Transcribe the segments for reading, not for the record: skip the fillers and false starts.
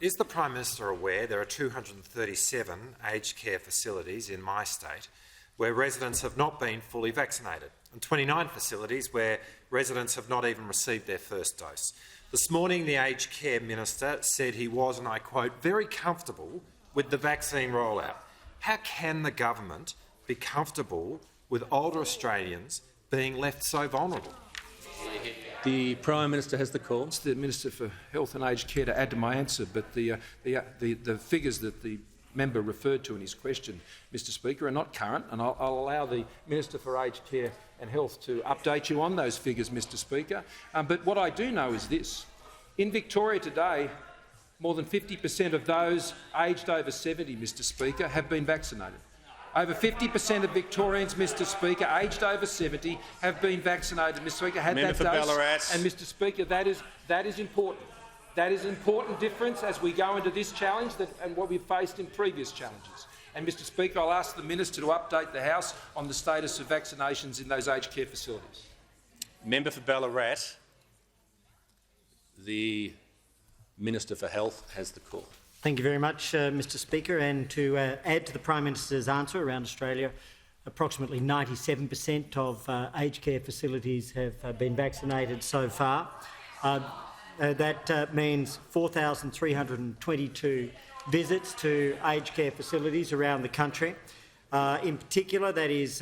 Is the Prime Minister aware there are 237 aged care facilities in my state where residents have not been fully vaccinated, and 29 facilities where residents have not even received their first dose? This morning, the Aged Care Minister said he was, and I quote, very comfortable with the vaccine rollout. How can the government be comfortable with older Australians being left so vulnerable? The Prime Minister has the call. It's the Minister for Health and Aged Care to add to my answer, but the figures that the member referred to in his question, Mr Speaker, are not current, and I'll allow the Minister for Aged Care and Health to update you on those figures, Mr Speaker. But what I do know is this. In Victoria today, more than 50% of those aged over 70, Mr Speaker, have been vaccinated. Over 50% of Victorians, Mr Speaker, aged over 70 have been vaccinated. Mr Speaker, had that dose. And Mr Speaker, that is important. That is an important difference as we go into this challenge and what we've faced in previous challenges. And Mr Speaker, I'll ask the Minister to update the House on the status of vaccinations in those aged care facilities. Member for Ballarat. The Minister for Health has the call. Thank you very much, Mr Speaker. And to add to the Prime Minister's answer, around Australia, approximately 97% of aged care facilities have been vaccinated so far. That means 4,322 visits to aged care facilities around the country. In particular, that is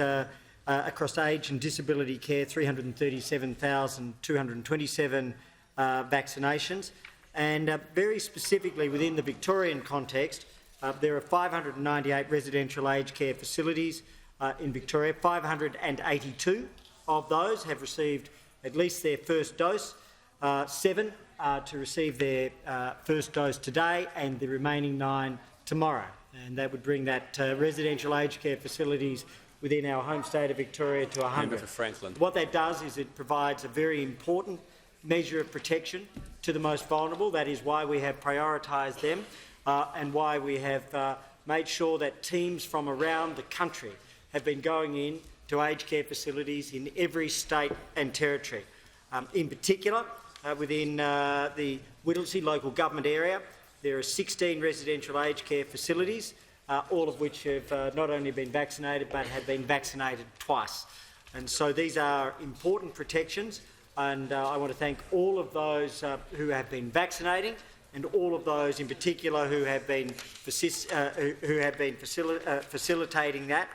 across age and disability care, 337,227 vaccinations. And very specifically within the Victorian context, there are 598 residential aged care facilities in Victoria. 582 of those have received at least their first dose, 7 to receive their first dose today, and the remaining 9 tomorrow. And that would bring that residential aged care facilities within our home state of Victoria to 100. Member for Franklin. What that does is it provides a very important measure of protection to the most vulnerable. That is why we have prioritised them and why we have made sure that teams from around the country have been going in to aged care facilities in every state and territory. In particular, within the Whittlesea local government area, there are 16 residential aged care facilities, all of which have not only been vaccinated but have been vaccinated twice. And so these are important protections. And I want to thank all of those who have been vaccinating, and all of those in particular who have been facilitating that.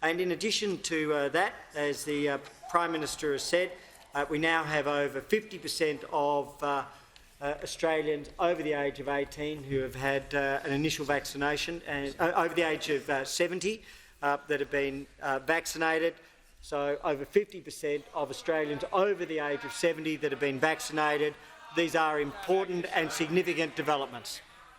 And in addition to that, as the Prime Minister has said, we now have over 50% of Australians over the age of 18 who have had an initial vaccination, and over the age of 70 that have been vaccinated. So over 50% of Australians over the age of 70 that have been vaccinated. These are important and significant developments.